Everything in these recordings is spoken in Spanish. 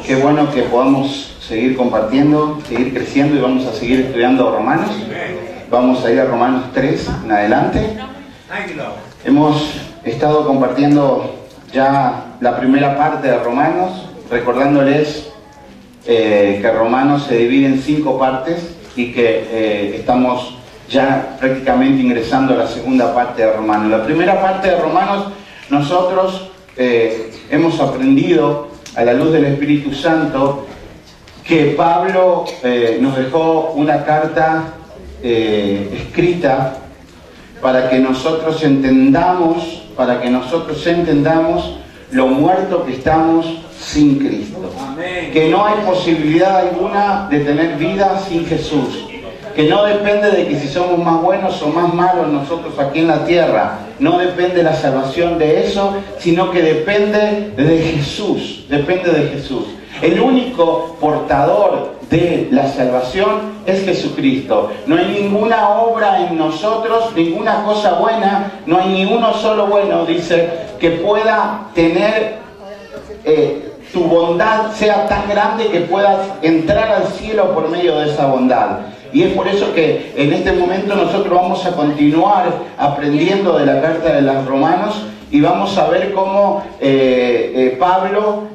Qué bueno que podamos seguir compartiendo, seguir creciendo y vamos a seguir estudiando Romanos. Vamos a ir a Romanos 3 en adelante. Hemos estado compartiendo ya la primera parte de Romanos, recordándoles que Romanos se divide en 5 partes y que estamos ya prácticamente ingresando a la segunda parte de Romanos. La primera parte de Romanos nosotros hemos aprendido a la luz del Espíritu Santo que Pablo nos dejó una carta escrita para que nosotros entendamos lo muerto que estamos sin Cristo. Que no hay posibilidad alguna de tener vida sin Jesús. Que no depende de que si somos más buenos o más malos nosotros aquí en la tierra. No depende la salvación de eso, sino que depende de Jesús. Depende de Jesús. El único portador de la salvación es Jesucristo. No hay ninguna obra en nosotros, ninguna cosa buena, no hay ni uno solo bueno, dice, que pueda tener tu bondad sea tan grande que puedas entrar al cielo por medio de esa bondad. Y es por eso que en este momento nosotros vamos a continuar aprendiendo de la carta de los Romanos y vamos a ver cómo Pablo,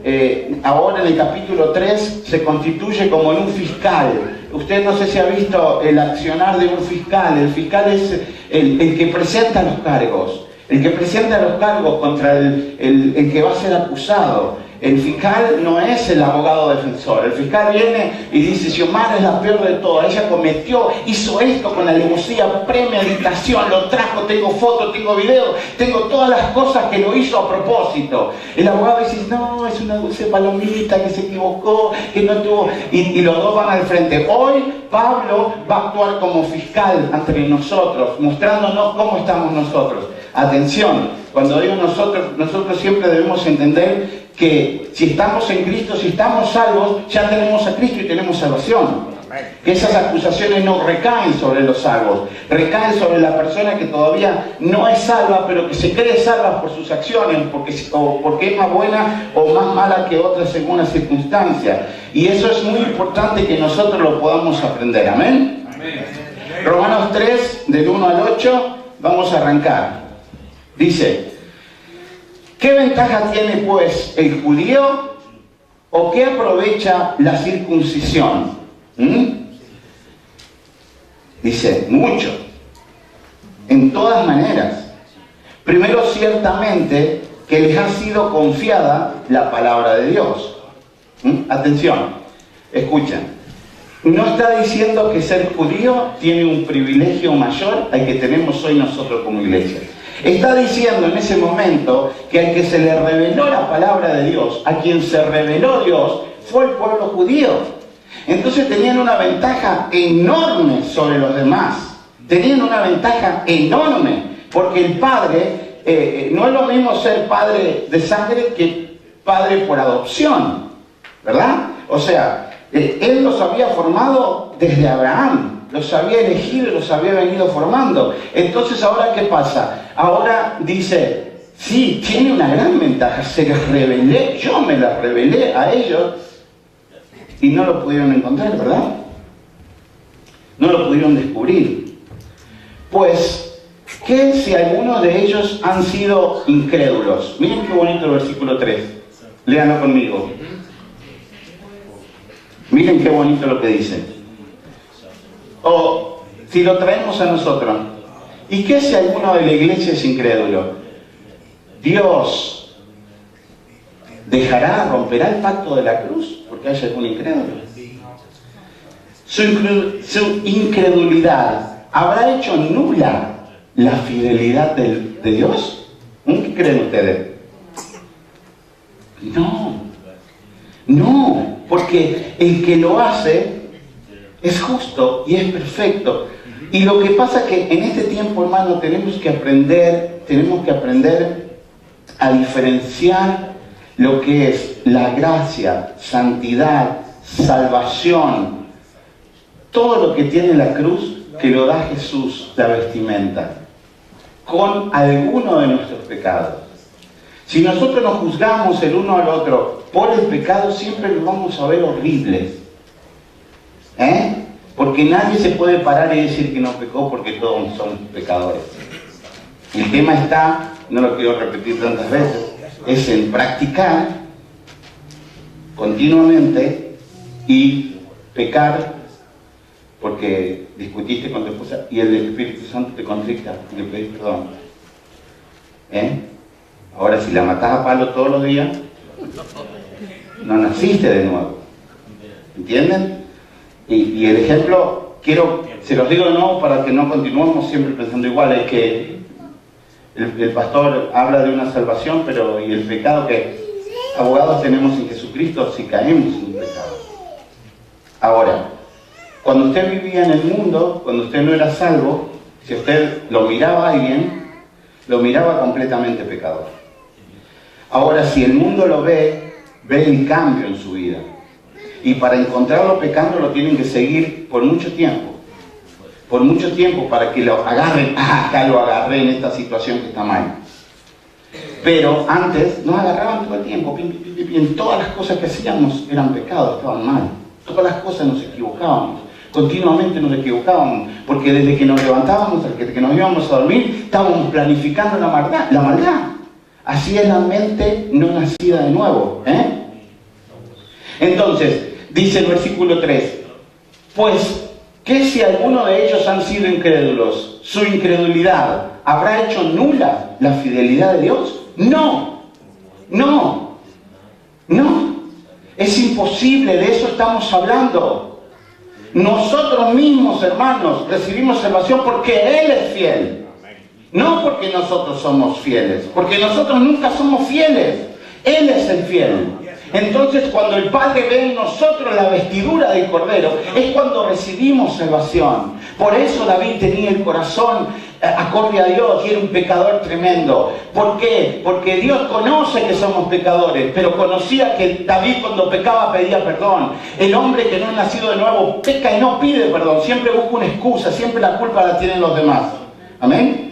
ahora en el capítulo 3, se constituye como en un fiscal. Usted no sé si ha visto el accionar de un fiscal. El fiscal es el que presenta los cargos. El que presenta los cargos contra el que va a ser acusado. El fiscal no es el abogado defensor. El fiscal viene y dice: Xiomara es la peor de todas. Ella cometió, hizo esto con alevosía, premeditación, lo trajo, tengo fotos, tengo videos, tengo todas las cosas que lo hizo a propósito. El abogado dice: no, es una dulce palomita que se equivocó, que no tuvo... Y los dos van al frente. Hoy Pablo va a actuar como fiscal ante nosotros, mostrándonos cómo estamos nosotros. Atención, cuando digo nosotros siempre debemos entender que si estamos en Cristo, si estamos salvos, ya tenemos a Cristo y tenemos salvación. Que esas acusaciones no recaen sobre los salvos, recaen sobre la persona que todavía no es salva, pero que se cree salva por sus acciones, porque es más buena o más mala que otra según la circunstancia. Y eso es muy importante que nosotros lo podamos aprender. ¿Amén? Amén. Romanos 3, del 1 al 8, vamos a arrancar. Dice: ¿qué ventaja tiene pues el judío o qué aprovecha la circuncisión? Dice: mucho, en todas maneras. Primero, ciertamente que les ha sido confiada la palabra de Dios. Atención, escuchen. No está diciendo que ser judío tiene un privilegio mayor al que tenemos hoy nosotros como iglesia. Está diciendo en ese momento que al que se le reveló la palabra de Dios, a quien se reveló Dios, fue el pueblo judío. Entonces tenían una ventaja enorme sobre los demás. Tenían una ventaja enorme, porque el padre, no es lo mismo ser padre de sangre que padre por adopción, ¿verdad? O sea, él los había formado desde Abraham. Los había elegido y los había venido formando. Entonces, ¿ahora qué pasa? Ahora dice: sí, tiene una gran ventaja. Se las revelé, yo me las revelé a ellos y no lo pudieron encontrar, ¿verdad? No lo pudieron descubrir. Pues, ¿qué si algunos de ellos han sido incrédulos? Miren qué bonito el versículo 3. Léanlo conmigo. Miren qué bonito lo que dice. O si lo traemos a nosotros, ¿y qué si alguno de la iglesia es incrédulo? ¿Dios romperá el pacto de la cruz porque haya algún incrédulo? Su incredulidad habrá hecho nula la fidelidad de Dios. ¿Qué creen ustedes? No, porque el que lo hace es justo y es perfecto. Y lo que pasa es que en este tiempo, hermano, tenemos que aprender a diferenciar lo que es la gracia, santidad, salvación, todo lo que tiene la cruz, que lo da Jesús, la vestimenta, con alguno de nuestros pecados. Si nosotros nos juzgamos el uno al otro por el pecado, siempre nos vamos a ver horribles. Porque nadie se puede parar y decir que no pecó, porque todos somos pecadores. El tema está, no lo quiero repetir tantas veces, es en practicar continuamente y pecar porque discutiste con tu esposa y el Espíritu Santo te contricta y le pedís perdón. Ahora, si la matás a palo todos los días, no naciste de nuevo. ¿Entienden? Y el ejemplo, se los digo de nuevo para que no continuemos siempre pensando igual, es que el pastor habla de una salvación, pero y el pecado que abogados tenemos en Jesucristo si caemos en un pecado. Ahora, cuando usted vivía en el mundo, cuando usted no era salvo, si usted lo miraba a alguien, lo miraba completamente pecador. Ahora, si el mundo lo ve el cambio en su vida. Y para encontrarlo pecando lo tienen que seguir por mucho tiempo. Por mucho tiempo para que lo agarren. Acá lo agarré en esta situación que está mal. Pero antes nos agarraban todo el tiempo. En todas las cosas que hacíamos eran pecados, estaban mal. Todas las cosas nos equivocábamos. Continuamente nos equivocábamos. Porque desde que nos levantábamos, desde que nos íbamos a dormir, estábamos planificando la maldad. Así es la mente no nacida de nuevo. Entonces, dice el versículo 3, pues, ¿qué si alguno de ellos han sido incrédulos? ¿Su incredulidad habrá hecho nula la fidelidad de Dios? No. Es imposible, de eso estamos hablando. Nosotros mismos, hermanos, recibimos salvación porque Él es fiel. No porque nosotros somos fieles, porque nosotros nunca somos fieles. Él es el fiel. Entonces, cuando el Padre ve en nosotros la vestidura del Cordero, es cuando recibimos salvación. Por eso David tenía el corazón acorde a Dios y era un pecador tremendo. ¿Por qué? Porque Dios conoce que somos pecadores, pero conocía que David cuando pecaba pedía perdón. El hombre que no es nacido de nuevo peca y no pide perdón, siempre busca una excusa, siempre la culpa la tienen los demás. ¿Amén?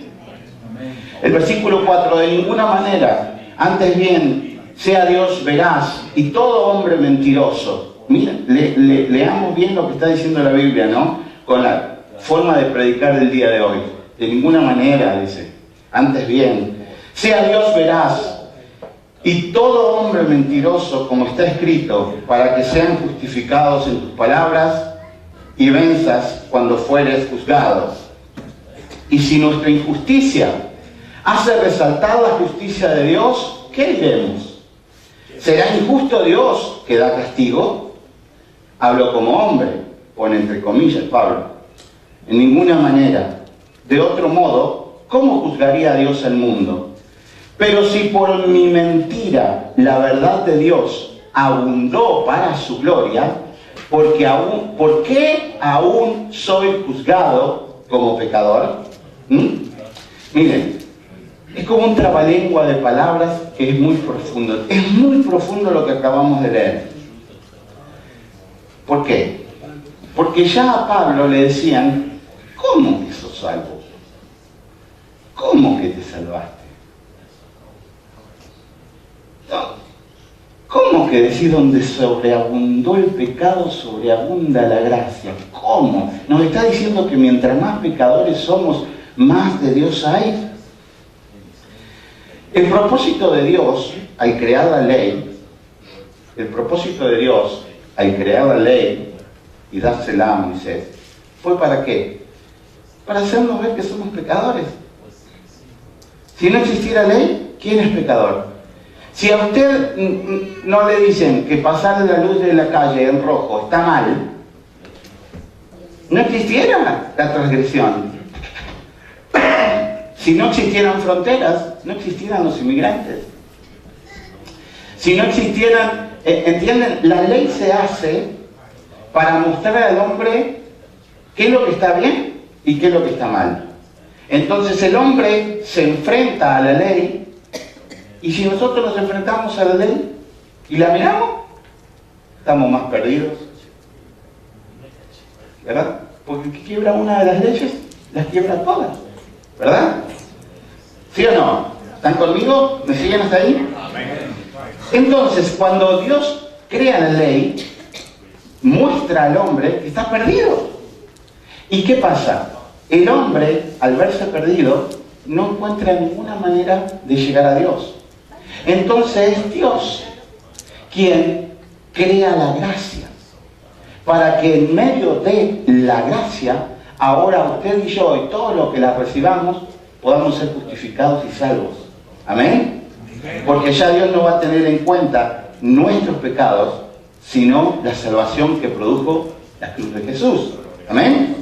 El versículo 4, de ninguna manera, antes bien, sea Dios veraz y todo hombre mentiroso. Mira, leamos bien lo que está diciendo la Biblia, ¿no? Con la forma de predicar del día de hoy. De ninguna manera, dice. Antes bien, sea Dios veraz y todo hombre mentiroso, como está escrito, para que sean justificados en tus palabras y venzas cuando fueres juzgado. Y si nuestra injusticia hace resaltar la justicia de Dios, ¿qué diremos? ¿Será injusto Dios que da castigo? Hablo como hombre, pone entre comillas Pablo. En ninguna manera. De otro modo, ¿cómo juzgaría a Dios al mundo? Pero si por mi mentira la verdad de Dios abundó para su gloria, ¿por qué aún soy juzgado como pecador? Miren, es como un trabalengua de palabras que es muy profundo. Es muy profundo lo que acabamos de leer. ¿Por qué? Porque ya a Pablo le decían, ¿cómo que sos salvo? ¿Cómo que te salvaste? ¿Cómo que decís donde sobreabundó el pecado, sobreabunda la gracia? ¿Cómo? Nos está diciendo que mientras más pecadores somos, más de Dios hay. El propósito de Dios al crear la ley, y dársela a Moisés, ¿fue para qué? Para hacernos ver que somos pecadores. Si no existiera ley, ¿quién es pecador? Si a usted no le dicen que pasar la luz de la calle en rojo está mal, no existiera la transgresión. Si no existieran fronteras, no existieran los inmigrantes. Si no existieran, ¿entienden? La ley se hace para mostrar al hombre qué es lo que está bien y qué es lo que está mal. Entonces el hombre se enfrenta a la ley, y si nosotros nos enfrentamos a la ley y la miramos, estamos más perdidos. ¿Verdad? Porque el que quiebra una de las leyes, las quiebra todas. ¿Verdad? ¿Sí o no? ¿Están conmigo? ¿Me siguen hasta ahí? Entonces, cuando Dios crea la ley, muestra al hombre que está perdido. ¿Y qué pasa? El hombre, al verse perdido, no encuentra ninguna manera de llegar a Dios. Entonces es Dios quien crea la gracia, para que en medio de la gracia, ahora usted y yo y todos los que la recibamos, podamos ser justificados y salvos. ¿Amén? Porque ya Dios no va a tener en cuenta nuestros pecados, sino la salvación que produjo la cruz de Jesús. ¿Amén?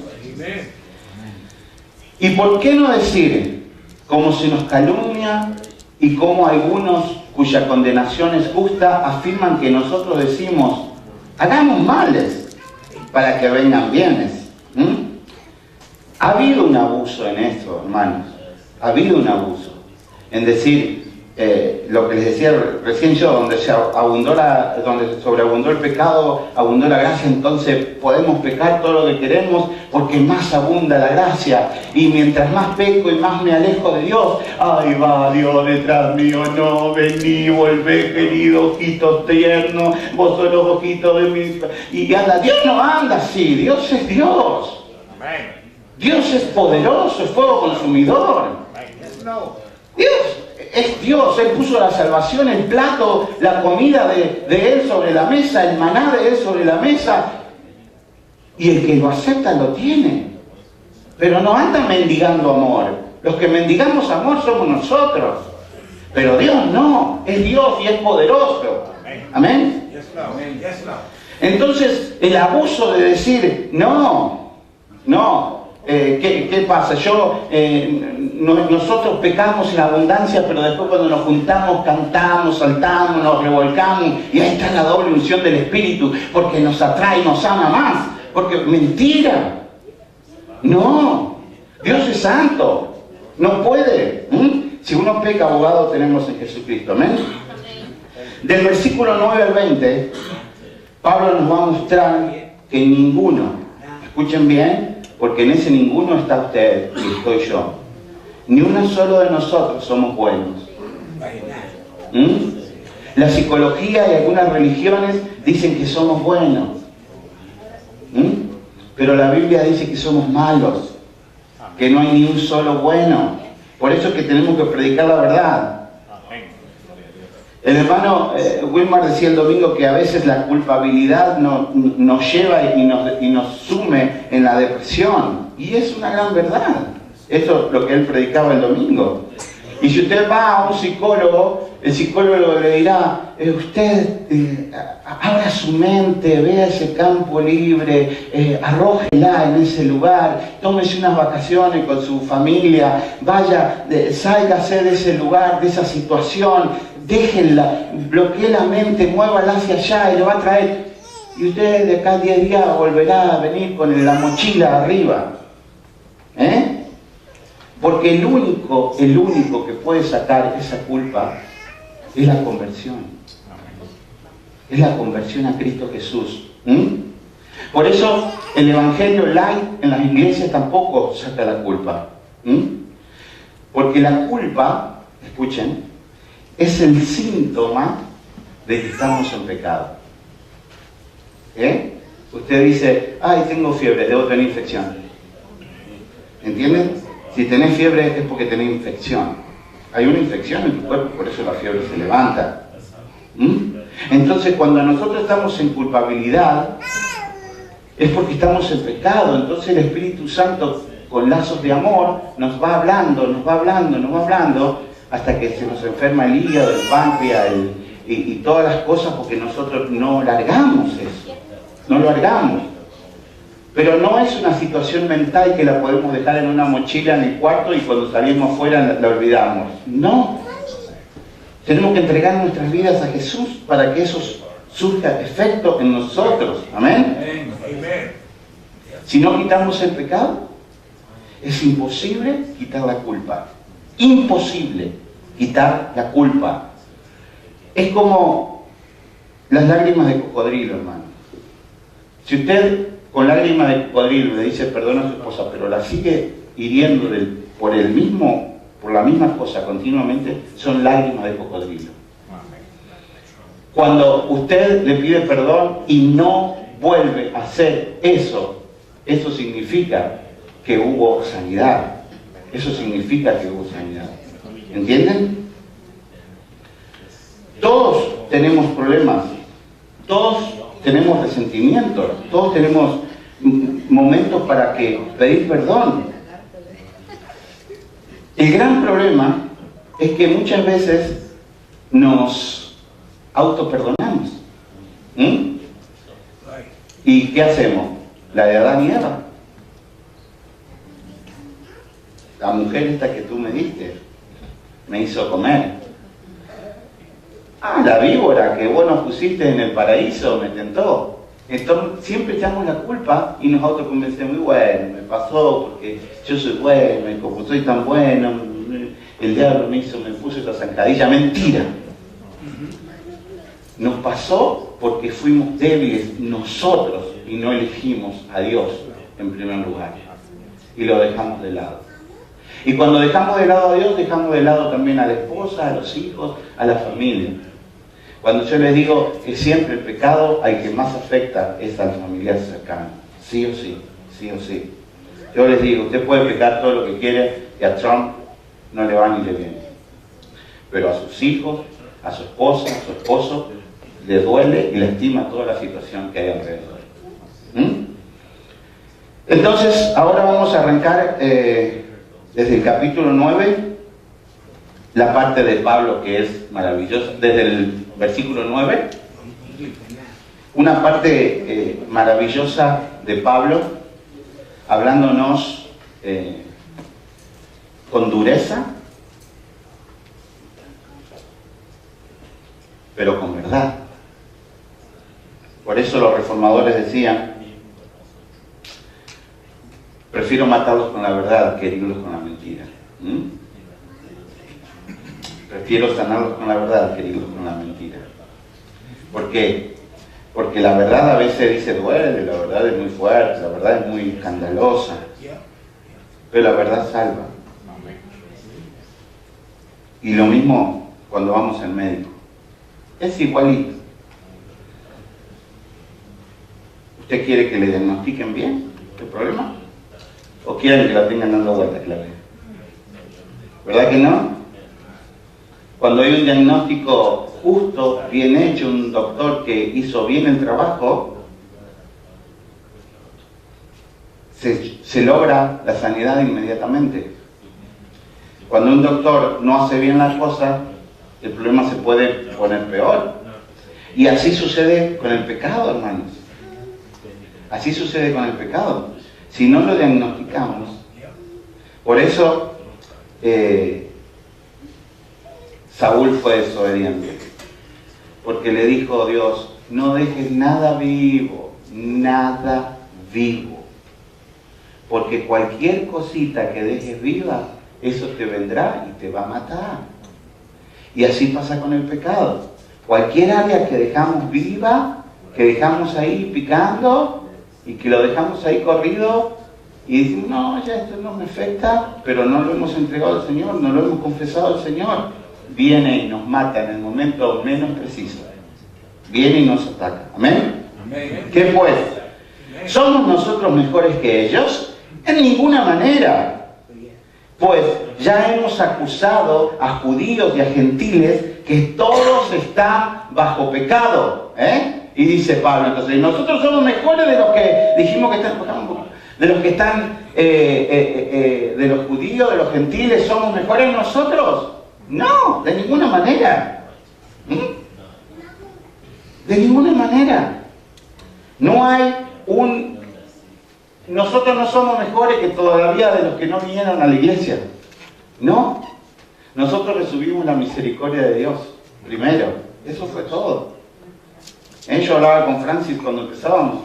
¿Y por qué no decir, como se nos calumnia y como algunos cuya condenación es justa afirman que nosotros decimos, hagamos males para que vengan bienes? Ha habido un abuso en esto, hermanos. Ha habido un abuso en decir lo que les decía recién yo, donde sobreabundó el pecado, abundó la gracia, entonces podemos pecar todo lo que queremos porque más abunda la gracia. Y mientras más peco y más me alejo de Dios, ¡ay va Dios detrás mío! No, vení, volvé, querido, ojitos tiernos, vos sos los ojitos de mi... Y anda, Dios no anda así, Dios es Dios. Dios es poderoso, es fuego consumidor. Dios es Dios, Él puso la salvación, el plato, la comida de Él sobre la mesa, el maná de Él sobre la mesa. Y el que lo acepta lo tiene. Pero no anda mendigando amor. Los que mendigamos amor somos nosotros. Pero Dios no, es Dios y es poderoso. ¿Amén? Entonces, el abuso de decir, no, ¿qué pasa? Nosotros pecamos en abundancia, pero después cuando nos juntamos, cantamos, saltamos, nos revolcamos, y ahí está la doble unción del Espíritu, porque nos atrae, nos ama más. Porque mentira. No, Dios es santo, no puede. Si uno peca, abogado tenemos en Jesucristo. Amén. Del versículo 9 al 20, Pablo nos va a mostrar que ninguno, escuchen bien, porque en ese ninguno está usted y estoy yo, ni uno solo de nosotros somos buenos. La psicología y algunas religiones dicen que somos buenos, pero la Biblia dice que somos malos, que no hay ni un solo bueno. Por eso es que tenemos que predicar la verdad. El hermano Wilmar decía el domingo que a veces la culpabilidad nos lleva y nos sume en la depresión. Y es una gran verdad. Esto es lo que él predicaba el domingo. Y si usted va a un psicólogo, el psicólogo le dirá, usted abra su mente, vea ese campo libre, arrójela en ese lugar, tómese unas vacaciones con su familia, vaya, sálgase de ese lugar, de esa situación, déjenla, bloquee la mente, muévala hacia allá y lo va a traer. Y usted de acá a 10 días volverá a venir con la mochila arriba. Porque el único que puede sacar esa culpa es la conversión. Es la conversión a Cristo Jesús. Por eso el Evangelio light en las iglesias tampoco saca la culpa. Porque la culpa, escuchen, es el síntoma de que estamos en pecado. Usted dice, ay, tengo fiebre, debo tener infección. ¿Entienden? Si tenés fiebre es porque tenés infección. Hay una infección en tu cuerpo, por eso la fiebre se levanta. Entonces, cuando nosotros estamos en culpabilidad, es porque estamos en pecado. Entonces el Espíritu Santo, con lazos de amor, nos va hablando, hasta que se nos enferma el hígado, el páncreas y todas las cosas, porque nosotros no largamos eso. No lo largamos. Pero no es una situación mental que la podemos dejar en una mochila en el cuarto y cuando salimos afuera la olvidamos. No. Tenemos que entregar nuestras vidas a Jesús para que eso surja efecto en nosotros. Amén. Si no quitamos el pecado, es imposible quitar la culpa. Imposible quitar la culpa. Es como las lágrimas de cocodrilo, hermano. Si usted con lágrimas de cocodrilo le dice perdona a su esposa, pero la sigue hiriendo por por la misma cosa continuamente, son lágrimas de cocodrilo. Cuando usted le pide perdón y no vuelve a hacer eso, eso significa que hubo sanidad. Eso significa que hubo sanidad. ¿Entienden? Todos tenemos problemas, todos tenemos resentimientos, todos tenemos momentos para pedir perdón. El gran problema es que muchas veces nos autoperdonamos. ¿Y qué hacemos? La de Adán y Eva. La mujer esta que tú me diste me hizo comer. La víbora que vos nos pusiste en el paraíso me tentó. Entonces siempre echamos la culpa y nos autoconvencemos. Y bueno, me pasó porque yo soy bueno y como soy tan bueno, el diablo me puso esa zancadilla. Mentira. Nos pasó porque fuimos débiles nosotros y no elegimos a Dios en primer lugar. Y lo dejamos de lado. Y cuando dejamos de lado a Dios, dejamos de lado también a la esposa, a los hijos, a la familia. Cuando yo les digo que siempre el pecado al que más afecta es a la familia cercana. Sí o sí, sí o sí. Yo les digo, usted puede pecar todo lo que quiere y a Trump no le va ni le viene. Pero a sus hijos, a su esposa, a su esposo, le duele y lastima toda la situación que hay alrededor. Entonces, ahora vamos a arrancar desde el capítulo 9, la parte de Pablo que es maravillosa, desde el versículo 9, una parte maravillosa de Pablo, hablándonos con dureza, pero con verdad. Por eso los reformadores decían, prefiero matarlos con la verdad que herirlos con la mentira. Prefiero sanarlos con la verdad que herirlos con la mentira. ¿Por qué? Porque la verdad a veces dice duele, la verdad es muy fuerte, la verdad es muy escandalosa. Pero la verdad salva. Y lo mismo cuando vamos al médico. Es igualito. ¿Usted quiere que le diagnostiquen bien el problema? ¿O quieren que la tengan dando vueltas la vez? ¿Verdad que no? Cuando hay un diagnóstico justo, bien hecho, un doctor que hizo bien el trabajo, se logra la sanidad inmediatamente. Cuando un doctor no hace bien las cosas, el problema se puede poner peor. Y así sucede con el pecado, hermanos. Así sucede con el pecado. Si no lo diagnosticamos. Por eso Saúl fue desobediente. Porque le dijo a Dios, no dejes nada vivo, nada vivo. Porque cualquier cosita que dejes viva, eso te vendrá y te va a matar. Y así pasa con el pecado. Cualquier área que dejamos viva, que dejamos ahí picando, y que lo dejamos ahí corrido, y decimos, no, ya esto no me afecta, pero no lo hemos entregado al Señor, no lo hemos confesado al Señor. Viene y nos mata en el momento menos preciso. Viene y nos ataca. ¿Amén? Amén. ¿Qué pues? ¿Somos nosotros mejores que ellos? En ninguna manera. Pues ya hemos acusado a judíos y a gentiles que todos están bajo pecado. Y dice Pablo, entonces, nosotros somos mejores de los que dijimos que están, de los que están, de los judíos, de los gentiles, ¿somos mejores nosotros? No, de ninguna manera. De ninguna manera. No hay nosotros no somos mejores que todavía de los que no vinieron a la iglesia. No. Nosotros recibimos la misericordia de Dios primero. Eso fue todo. Yo hablaba con Francis cuando empezábamos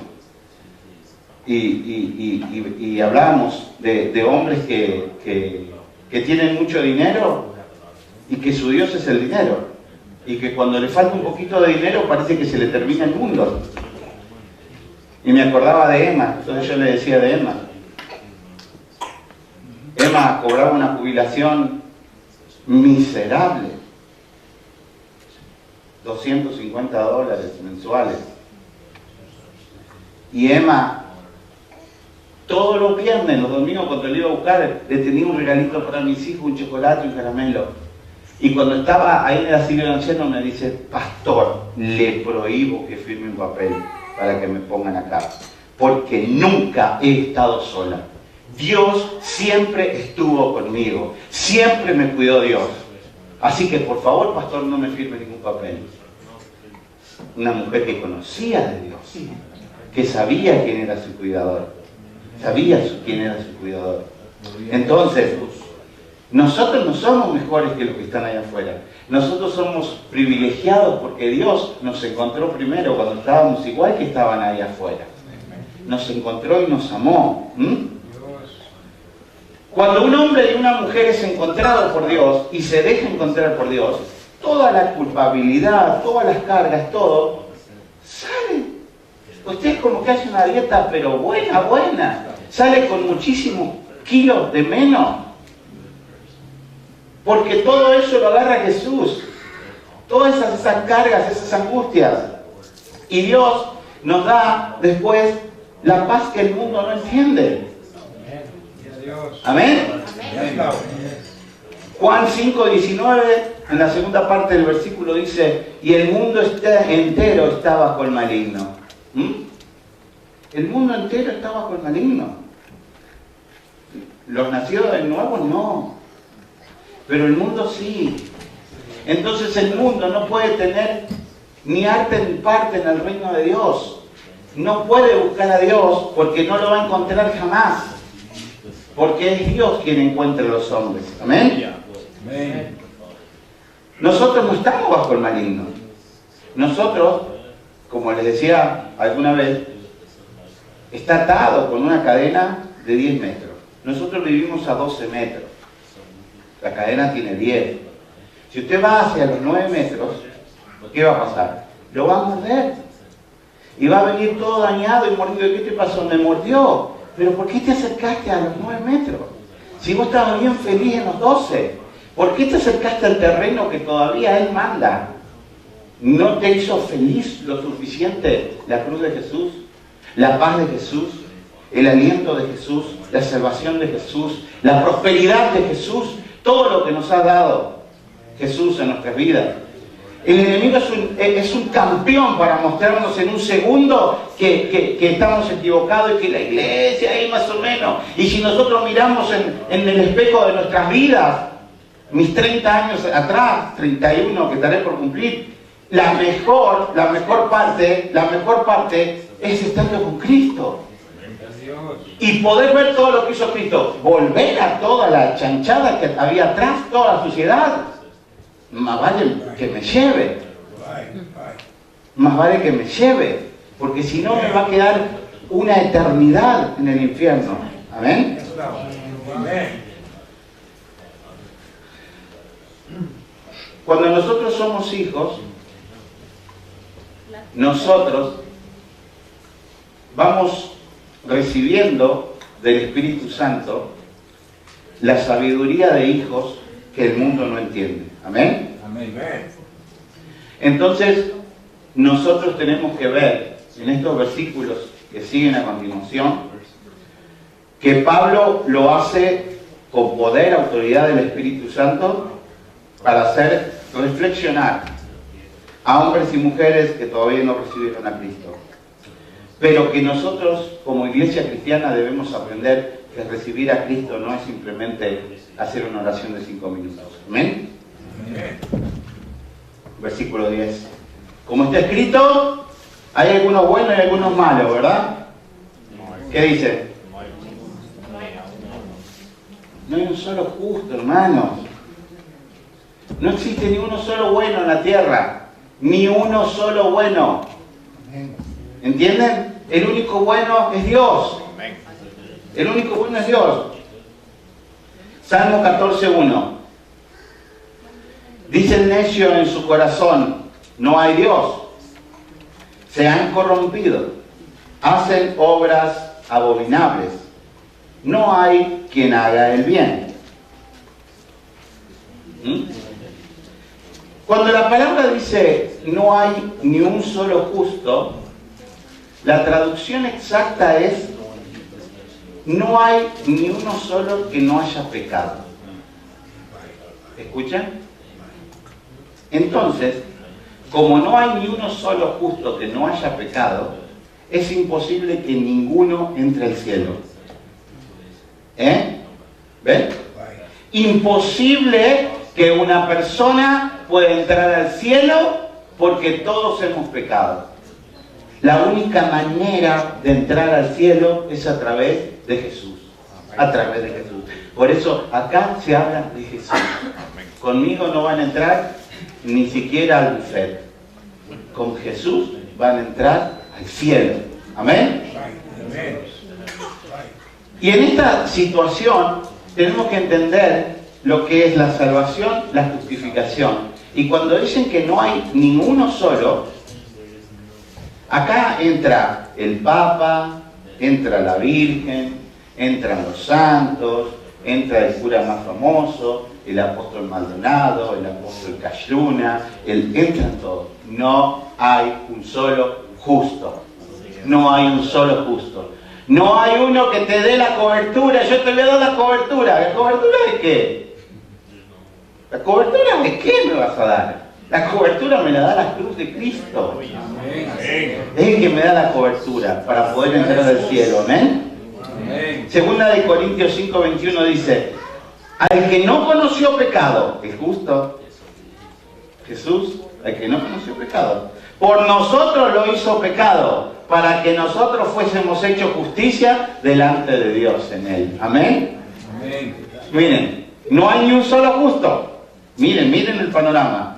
y hablábamos de hombres que tienen mucho dinero y que su Dios es el dinero y que cuando le falta un poquito de dinero parece que se le termina el mundo. Y me acordaba de Emma, entonces yo le decía de Emma. Emma cobraba una jubilación miserable. $250 mensuales. Y Emma, todos los viernes, los domingos, cuando le iba a buscar, le tenía un regalito para mis hijos, un chocolate y un caramelo. Y cuando estaba ahí en el asilo de ancianos me dice, pastor, le prohíbo que firme un papel para que me pongan acá, porque nunca he estado sola. Dios siempre estuvo conmigo, siempre me cuidó Dios. Así que por favor, pastor, no me firme ningún papel. Una mujer que conocía de Dios, que sabía quién era su cuidador. Sabía quién era su cuidador. Entonces, nosotros no somos mejores que los que están allá afuera. Nosotros somos privilegiados porque Dios nos encontró primero cuando estábamos igual que estaban allá afuera. Nos encontró y nos amó. Cuando un hombre y una mujer es encontrado por Dios y se deja encontrar por Dios, toda la culpabilidad, todas las cargas, todo, sale. Usted es como que hace una dieta, pero buena, buena. Sale con muchísimos kilos de menos. Porque todo eso lo agarra Jesús. Todas esas cargas, esas angustias. Y Dios nos da después la paz que el mundo no entiende. Amén. Juan 5:19, en la segunda parte del versículo dice, y el mundo entero está bajo el maligno. El mundo entero está bajo el maligno. Los nacidos de nuevo no, pero el mundo sí. Entonces el mundo no puede tener ni arte ni parte en el reino de Dios. No puede buscar a Dios porque no lo va a encontrar jamás. Porque es Dios quien encuentra a los hombres. Amén. Nosotros no estamos bajo el maligno. Nosotros, como les decía alguna vez, está atado con una cadena de 10 metros. Nosotros vivimos a 12 metros. La cadena tiene 10. Si usted va hacia los 9 metros, ¿qué va a pasar? Lo va a morder. Y va a venir todo dañado y mordido. ¿Qué te pasó? Me mordió. ¿Pero por qué te acercaste a los 9 metros? Si vos estabas bien feliz en los 12. ¿Por qué te acercaste al terreno que todavía Él manda? ¿No te hizo feliz lo suficiente la cruz de Jesús? La paz de Jesús, el aliento de Jesús, la salvación de Jesús, la prosperidad de Jesús, todo lo que nos ha dado Jesús en nuestras vidas. El enemigo es un campeón para mostrarnos en un segundo que estamos equivocados y que la iglesia ahí más o menos. Y si nosotros miramos en el espejo de nuestras vidas, mis 30 años atrás, 31 que estaré por cumplir, la mejor parte es estando con Cristo. Y poder ver todo lo que hizo Cristo, volver a toda la chanchada que había atrás, toda la suciedad. Más vale que me lleve. Más vale que me lleve. Porque si no me va a quedar una eternidad en el infierno. ¿Amén? Cuando nosotros somos hijos, nosotros vamos recibiendo del Espíritu Santo la sabiduría de hijos que el mundo no entiende. ¿Amén? Amén. Entonces, nosotros tenemos que ver en estos versículos que siguen a continuación que Pablo lo hace con poder, autoridad del Espíritu Santo para hacer reflexionar a hombres y mujeres que todavía no recibieron a Cristo. Pero que nosotros como iglesia cristiana debemos aprender que recibir a Cristo no es simplemente hacer una oración de 5 minutos. ¿Amén? Amén. Versículo 10. Como está escrito, hay algunos buenos y algunos malos, ¿verdad? ¿Qué dice? No hay un solo justo, hermanos. No existe ni uno solo bueno en la tierra. Ni uno solo bueno. ¿Entienden? El único bueno es Dios. El único bueno es Dios. Salmo 14:1. Dice el necio en su corazón, no hay Dios. Se han corrompido. Hacen obras abominables. No hay quien haga el bien. ¿Mm? Cuando la palabra dice no hay ni un solo justo, la traducción exacta es no hay ni uno solo que no haya pecado. ¿Escuchan? Entonces, como no hay ni uno solo justo que no haya pecado, es imposible que ninguno entre al cielo. ¿Ven? Imposible que una persona pueda entrar al cielo porque todos hemos pecado. La única manera de entrar al cielo es a través de Jesús. A través de Jesús. Por eso acá se habla de Jesús. Conmigo no van a entrar ni siquiera al buffet. Con Jesús van a entrar al cielo. ¿Amén? Y en esta situación tenemos que entender lo que es la salvación, la justificación. Y cuando dicen que no hay ninguno solo, acá entra el Papa, entra la Virgen, entran los santos, entra el cura más famoso, el apóstol Maldonado, el apóstol Cayuna, entran todos. No hay un solo justo. No hay un solo justo. No hay uno que te dé la cobertura. Yo te voy a dar la cobertura. ¿La cobertura de qué? ¿La cobertura de qué me vas a dar? La cobertura me la da la cruz de Cristo. Es el que me da la cobertura para poder entrar al cielo. ¿Amén? Segunda de Corintios 5:21 dice: al que no conoció pecado, es justo. Jesús, al que no conoció pecado, por nosotros lo hizo pecado, para que nosotros fuésemos hechos justicia delante de Dios en él. ¿Amén? Amén. Miren, no hay ni un solo justo. Miren el panorama.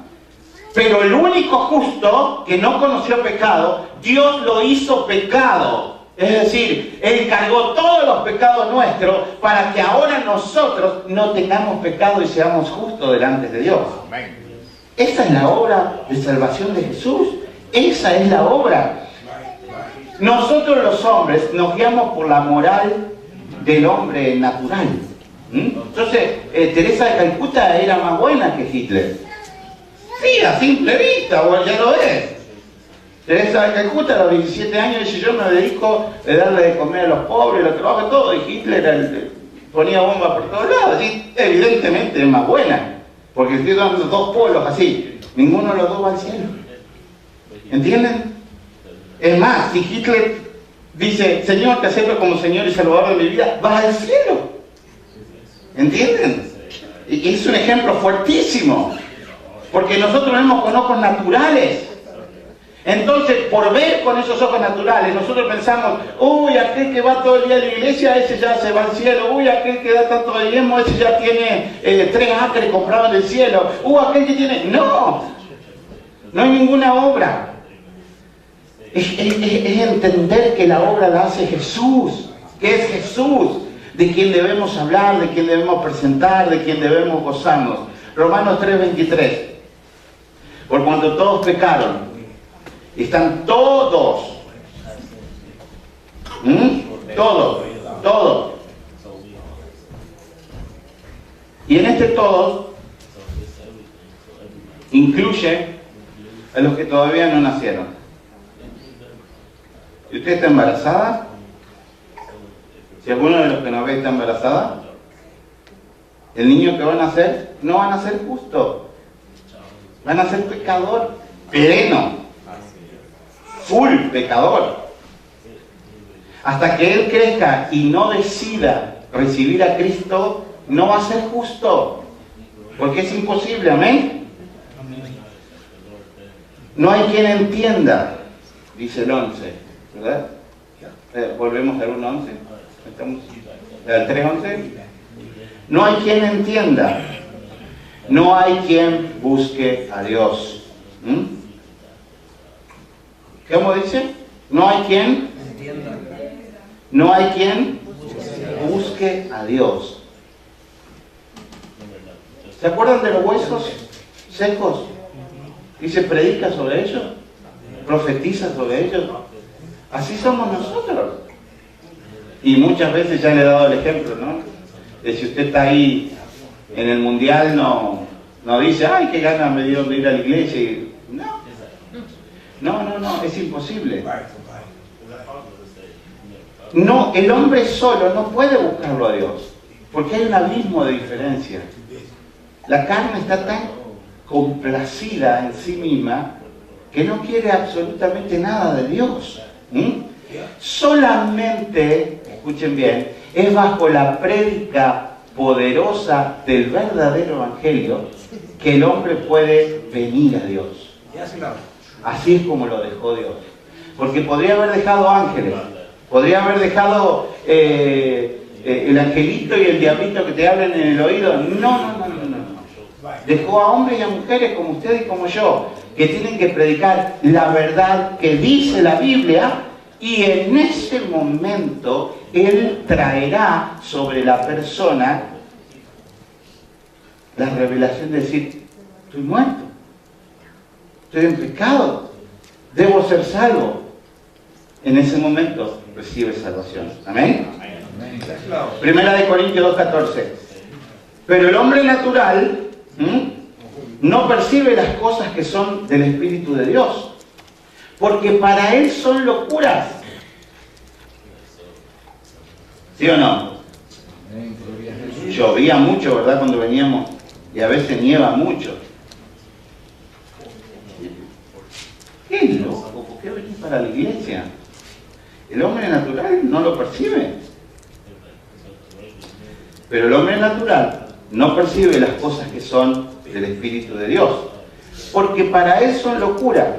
Pero el único justo que no conoció pecado, Dios lo hizo pecado. Es decir, Él cargó todos los pecados nuestros para que ahora nosotros no tengamos pecado y seamos justos delante de Dios. Amén. Esa es la obra de salvación de Jesús. Esa es la obra. Nosotros los hombres nos guiamos por la moral del hombre natural. Entonces, Teresa de Calcuta era más buena que Hitler. Sí, a simple vista, o ya lo es. Teresa de Calcuta a los 17 años dice: yo me dedico a darle de comer a los pobres, los trabajos, todo. Y Hitler ponía bombas por todos lados. Así, evidentemente es más buena. Porque estoy dando dos polos así. Ninguno de los dos va al cielo. ¿Entienden? Es más, si Hitler dice: Señor, te acepto como Señor y Salvador de mi vida, vas al cielo. ¿Entienden? Y es un ejemplo fuertísimo. Porque nosotros vemos con ojos naturales. Entonces, por ver con esos ojos naturales, nosotros pensamos: uy, aquel que va todo el día a la iglesia, ese ya se va al cielo. Uy, aquel que da tanto de diezmo, ese ya tiene 3 acres comprados en el cielo. Aquel que tiene... No hay ninguna obra. Es entender que la obra la hace Jesús, que es Jesús, de quien debemos hablar, de quien debemos presentar, de quien debemos gozarnos. Romanos 3:23. Por cuanto todos pecaron, están todos, todos. Y en este todos incluye a los que todavía no nacieron. ¿Y usted está embarazada? Si alguno de los que nos ve está embarazada, el niño que va a nacer no va a nacer justo, van a ser pecador pleno, full pecador. Hasta que él crezca y no decida recibir a Cristo, no va a ser justo, porque es imposible. Amén. No hay quien entienda, dice el 11, ¿verdad? Volvemos al 1:11. Estamos al 3:11. No hay quien entienda, no hay quien busque a Dios. ¿Cómo dice? No hay quien busque a Dios. ¿Se acuerdan de los huesos secos? Dice: predica sobre ellos, profetiza sobre ellos. Así somos nosotros. Y muchas veces ya le he dado el ejemplo, ¿no? De si usted está ahí en el mundial, no No dice, ay, qué ganas me dieron de ir a la iglesia. No, es imposible. No, el hombre solo no puede buscarlo a Dios, porque hay un abismo de diferencia. La carne está tan complacida en sí misma que no quiere absolutamente nada de Dios. Solamente, escuchen bien, es bajo la prédica poderosa del verdadero evangelio que el hombre puede venir a Dios. Así es como lo dejó Dios. Porque podría haber dejado ángeles, podría haber dejado el angelito y el diablito que te hablen en el oído. No. Dejó a hombres y a mujeres como usted y como yo, que tienen que predicar la verdad que dice la Biblia, y en ese momento Él traerá sobre la persona la revelación de decir, estoy muerto, estoy en pecado, debo ser salvo. En ese momento recibe salvación. Amén. Primera de Corintios 2:14. Pero el hombre natural no percibe las cosas que son del Espíritu de Dios, porque para él son locuras. ¿Sí o no? Llovía mucho, ¿verdad? Cuando veníamos, y a veces nieva mucho. ¿Qué loco? ¿Por qué venís para la iglesia? El hombre natural no lo percibe. Pero el hombre natural no percibe las cosas que son del Espíritu de Dios, porque para él son locura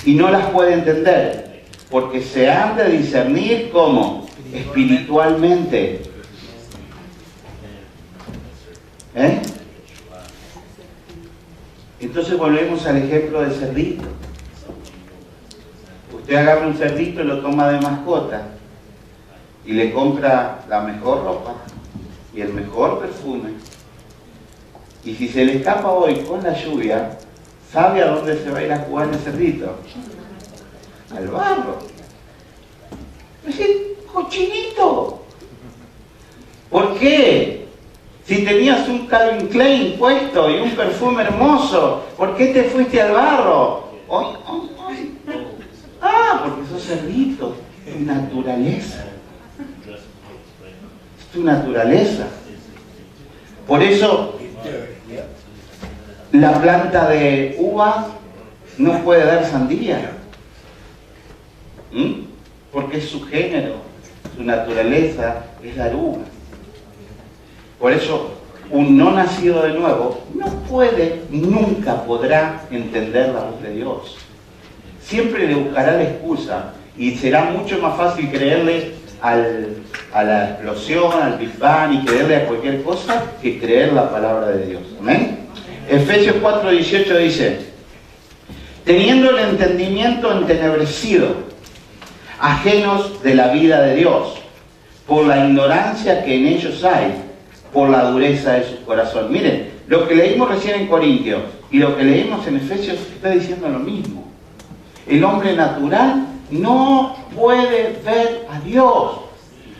y no las puede entender, porque se han de discernir como espiritualmente. Entonces volvemos al ejemplo del cerdito. Usted agarra un cerdito y lo toma de mascota y le compra la mejor ropa y el mejor perfume, y si se le escapa hoy con la lluvia, ¿sabe a dónde se va a ir a jugar el cerdito? Al barro. Ese cochinito. ¿Por qué? Si tenías un Calvin Klein puesto y un perfume hermoso, ¿por qué te fuiste al barro? Porque sos cerdito. Tu naturaleza. Es tu naturaleza. Por eso la planta de uva no puede dar sandía, porque es su género, su naturaleza es dar uva. Por eso un no nacido de nuevo no puede, nunca podrá entender la voz de Dios. Siempre le buscará la excusa, y será mucho más fácil creerle a la explosión, al Big Bang, y creerle a cualquier cosa que creer la palabra de Dios. ¿Amén? Efesios 4:18 dice, teniendo el entendimiento entenebrecido, ajenos de la vida de Dios, por la ignorancia que en ellos hay, por la dureza de su corazón. Miren, lo que leímos recién en Corintios y lo que leímos en Efesios está diciendo lo mismo. El hombre natural no puede ver a Dios.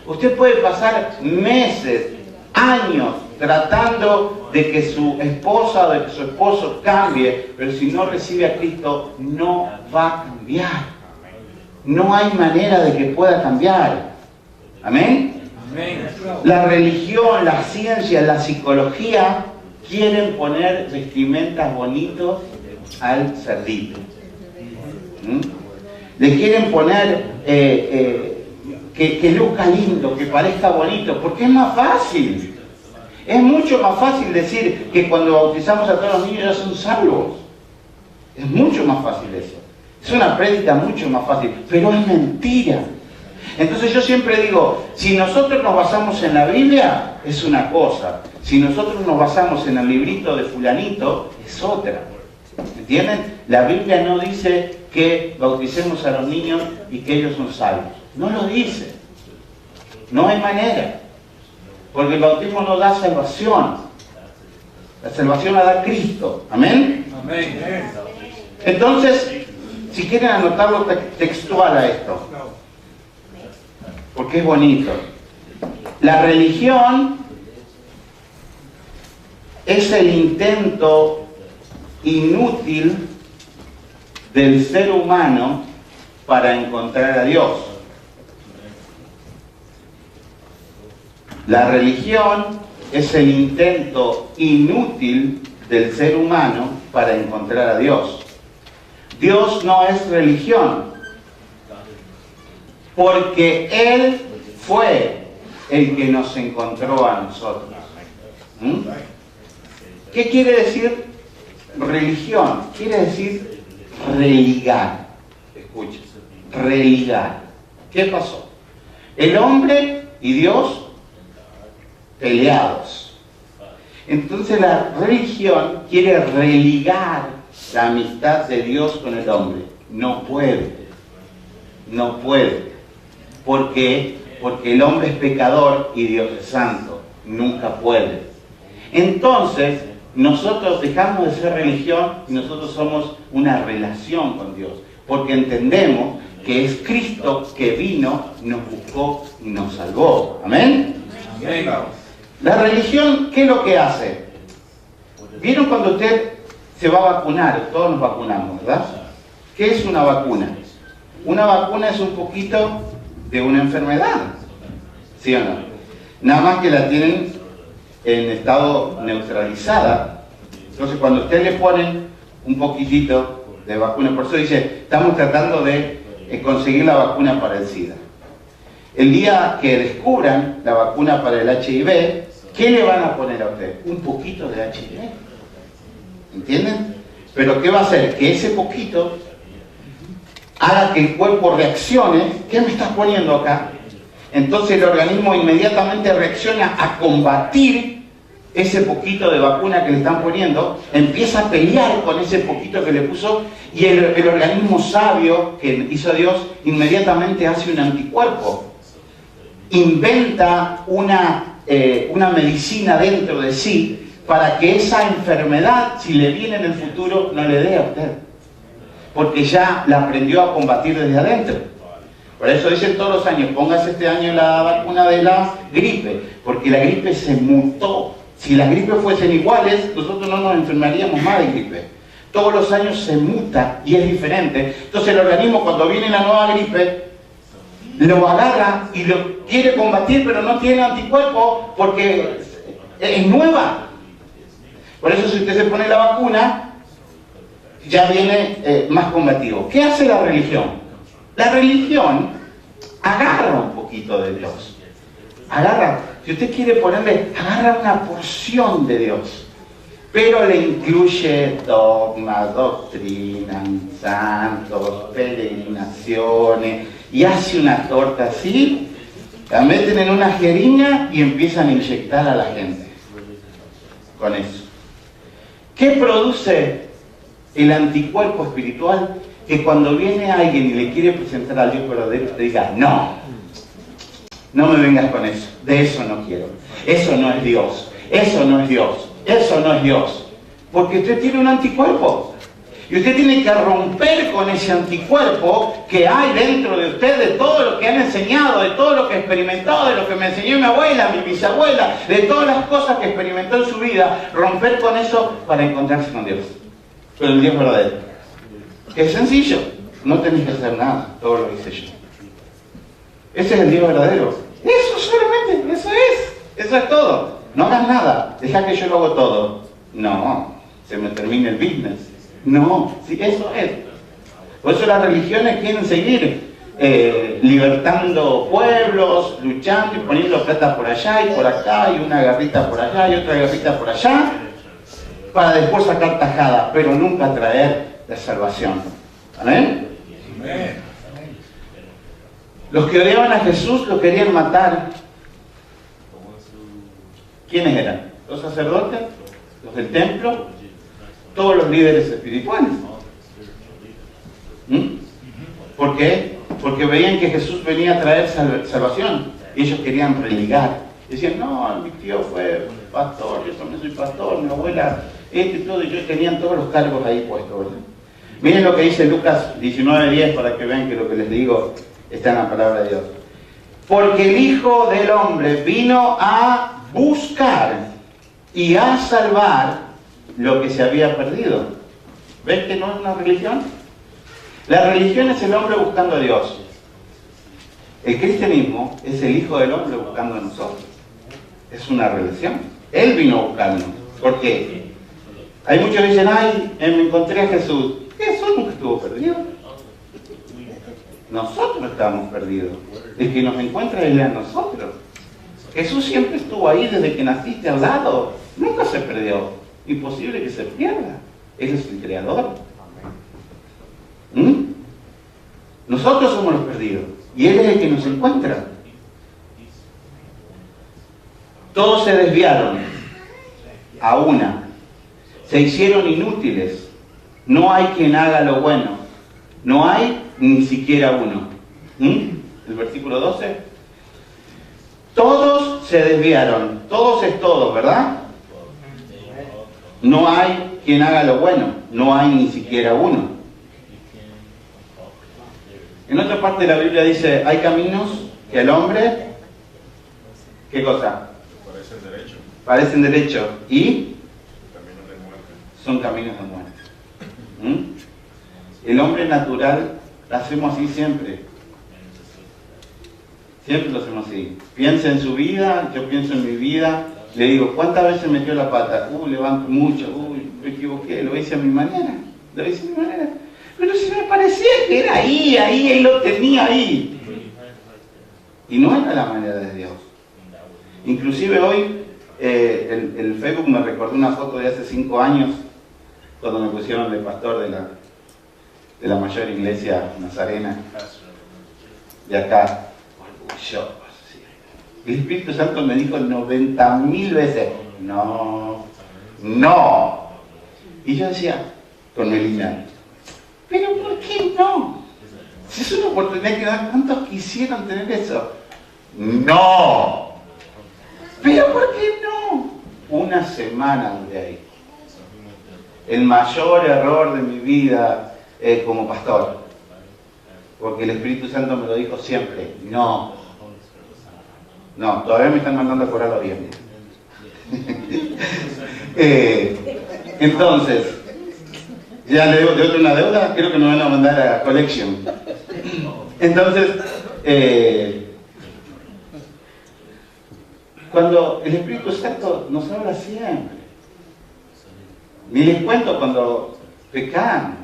Usted puede pasar meses, años, tratando de que su esposa o de que su esposo cambie, pero si no recibe a Cristo, no va a cambiar. No hay manera de que pueda cambiar. ¿Amén? Amén. La religión, la ciencia, la psicología quieren poner vestimentas bonitos al cerdito. Le quieren poner que luzca lindo, que parezca bonito, porque es más fácil. Es mucho más fácil decir que cuando bautizamos a todos los niños ya son salvos. Es mucho más fácil eso. Es una prédica mucho más fácil, pero es mentira. Entonces yo siempre digo, si nosotros nos basamos en la Biblia, es una cosa. Si nosotros nos basamos en el librito de fulanito, es otra. ¿Entienden? La Biblia no dice que bauticemos a los niños y que ellos son salvos. No lo dice. No hay manera. Porque el bautismo no da salvación. La salvación la da Cristo. ¿Amén? Amén. Entonces, si quieren anotarlo textual a esto, porque es bonito. La religión es el intento inútil del ser humano para encontrar a Dios. La religión es el intento inútil del ser humano para encontrar a Dios. Dios no es religión, porque Él fue el que nos encontró a nosotros. ¿Qué quiere decir religión? Quiere decir religar. Escuchen, religar. ¿Qué pasó? El hombre y Dios peleados. Entonces la religión quiere religar la amistad de Dios con el hombre. No puede. No puede. ¿Por qué? Porque el hombre es pecador y Dios es santo. Nunca puede. Entonces, nosotros dejamos de ser religión y nosotros somos una relación con Dios. Porque entendemos que es Cristo que vino, nos buscó y nos salvó. ¿Amén? Amén. La religión, ¿qué es lo que hace? ¿Vieron cuando usted se va a vacunar? Todos nos vacunamos, ¿verdad? ¿Qué es una vacuna? Una vacuna es un poquito de una enfermedad, ¿sí o no? Nada más que la tienen en estado neutralizada. Entonces cuando usted le ponen un poquitito de vacuna, por eso dice, estamos tratando de conseguir la vacuna para el SIDA. El día que descubran la vacuna para el HIV, ¿qué le van a poner a usted? Un poquito de HIV. ¿Entienden? Pero ¿qué va a hacer? Que ese poquito haga que el cuerpo reaccione. ¿Qué me estás poniendo acá? Entonces el organismo inmediatamente reacciona a combatir ese poquito de vacuna que le están poniendo, empieza a pelear con ese poquito que le puso, y el organismo sabio que hizo Dios inmediatamente hace un anticuerpo. Inventa una medicina dentro de sí para que esa enfermedad, si le viene en el futuro, no le dé a usted. Porque ya la aprendió a combatir desde adentro. Por eso dicen todos los años, póngase este año la vacuna de la gripe, porque la gripe se mutó. Si las gripes fuesen iguales, nosotros no nos enfermaríamos más de gripe. Todos los años se muta y es diferente. Entonces el organismo, cuando viene la nueva gripe, lo agarra y lo quiere combatir, pero no tiene anticuerpos porque es nueva. Por eso si usted se pone la vacuna, ya viene más combativo. ¿Qué hace la religión? La religión agarra un poquito de Dios. Agarra, si usted quiere ponerle, agarra una porción de Dios, pero le incluye dogmas, doctrinas, santos, peregrinaciones, y hace una torta así, la meten en una jeringa y empiezan a inyectar a la gente con eso. ¿Qué produce el anticuerpo espiritual? Que cuando viene alguien y le quiere presentar al Dios verdadero, usted diga, no me vengas con eso, de eso no quiero, eso no es Dios, eso no es Dios, eso no es Dios, porque usted tiene un anticuerpo. Y usted tiene que romper con ese anticuerpo que hay dentro de usted, de todo lo que han enseñado, de todo lo que he experimentado, de lo que me enseñó mi abuela, mi bisabuela, de todas las cosas que experimentó en su vida, romper con eso para encontrarse con Dios, con el Dios verdadero. Que es sencillo, no tenés que hacer nada, todo lo hice yo. Ese es el Dios verdadero. Eso solamente, eso es todo. No hagas nada, deja que yo lo hago todo. No, se me termina el business. No, sí, eso es. Por eso las religiones quieren seguir libertando pueblos, luchando y poniendo plata por allá y por acá, y una garrita por allá y otra garrita por allá, para después sacar tajada, pero nunca traer la salvación. ¿Amén? Amén. Los que odiaban a Jesús lo querían matar. ¿Quiénes eran? Los sacerdotes, los del templo, todos los líderes espirituales. ¿Por qué? Porque veían que Jesús venía a traer salvación. Y ellos querían religar. Decían, no, mi tío fue pastor, yo también soy pastor, mi abuela, y todo, y ellos tenían todos los cargos ahí puestos, ¿verdad? Miren lo que dice Lucas 19:10 para que vean que lo que les digo está en la palabra de Dios. Porque el Hijo del Hombre vino a buscar y a salvar lo que se había perdido. ¿Ves que no es una religión? La religión es el hombre buscando a Dios. El cristianismo es el Hijo del Hombre buscando a nosotros. Es una religión. Él vino a buscarnos. ¿Por qué? Hay muchos que dicen, ay, me encontré a Jesús. Jesús nunca estuvo perdido. Nosotros estábamos perdidos. El que nos encuentra es a nosotros. Jesús siempre estuvo ahí desde que naciste al lado. Nunca se perdió. Imposible que se pierda. Él es el creador. Nosotros somos los perdidos. Y Él es el que nos encuentra. Todos se desviaron a una. Se hicieron inútiles. No hay quien haga lo bueno. No hay ni siquiera uno. El versículo 12. Todos se desviaron. Todos es todos, ¿verdad? No hay quien haga lo bueno. No hay ni siquiera uno. En otra parte de la Biblia dice, hay caminos que al hombre, ¿qué cosa? Parecen derecho. ¿Y? Son caminos de muerte. El hombre natural lo hacemos así siempre. Siempre lo hacemos así. Piensa en su vida, yo pienso en mi vida. Le digo, ¿cuántas veces metió la pata? Levanto mucho. Me equivoqué, lo hice a mi manera. Lo hice a mi manera. Pero si me parecía que era ahí lo tenía ahí. Y no era la manera de Dios. Inclusive hoy, el Facebook me recordó una foto de hace 5 años, cuando me pusieron de pastor de la mayor iglesia nazarena de acá. Orgulloso. El Espíritu Santo me dijo 90.000 veces, no. Y yo decía, con Melina, ¿pero por qué no? Si es una oportunidad que dan, ¿cuántos quisieron tener eso? ¡No! ¿Pero por qué no? Una semana de ahí. El mayor error de mi vida como pastor. Porque el Espíritu Santo me lo dijo siempre. No, todavía me están mandando a cobrar los viernes. Entonces, ya le debo de otra una deuda, creo que me van a mandar a collection. Entonces, cuando el Espíritu Santo nos habla siempre, ni les cuento cuando pecan,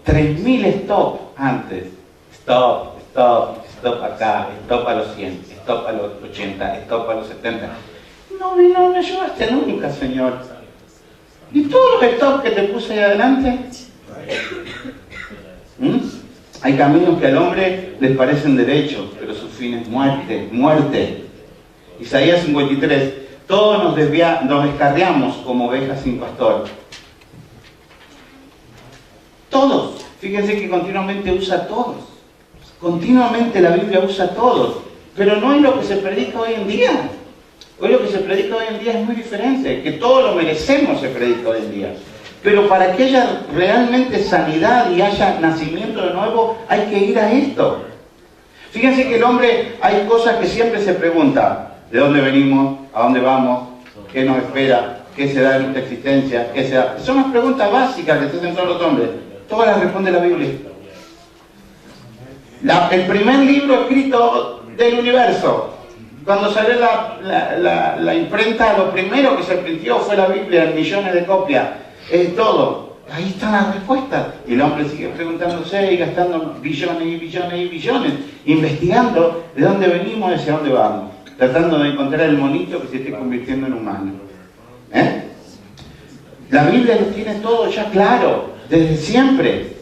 3.000 stop antes, stop acá, stop a los 100, stop a los 80, stop a los 70. No me ayudaste nunca, Señor. ¿Y todos los stops que te puse ahí adelante? Hay caminos que al hombre les parecen derechos, pero su fin es muerte. Isaías 53. Todos nos descarriamos como ovejas sin pastor. Todos. Fíjense que continuamente usa todos. Continuamente la Biblia usa todos. Pero no es lo que se predica hoy en día. Hoy lo que se predica hoy en día es muy diferente. Que todo lo merecemos se predica hoy en día. Pero para que haya realmente sanidad y haya nacimiento de nuevo, hay que ir a esto. Fíjense que el hombre, hay cosas que siempre se pregunta. ¿De dónde venimos? ¿A dónde vamos? ¿Qué nos espera? ¿Qué se da en nuestra existencia? ¿Qué se da? Son las preguntas básicas que se hacen todos los hombres. Todas las responde la Biblia. El primer libro escrito del universo. Cuando salió la imprenta, lo primero que se printió fue la Biblia en millones de copias. Todo. Ahí están las respuestas. Y el hombre sigue preguntándose y gastando billones y billones y billones, investigando de dónde venimos y hacia dónde vamos. Tratando de encontrar el monito que se esté convirtiendo en humano. La Biblia lo tiene todo ya claro, desde siempre.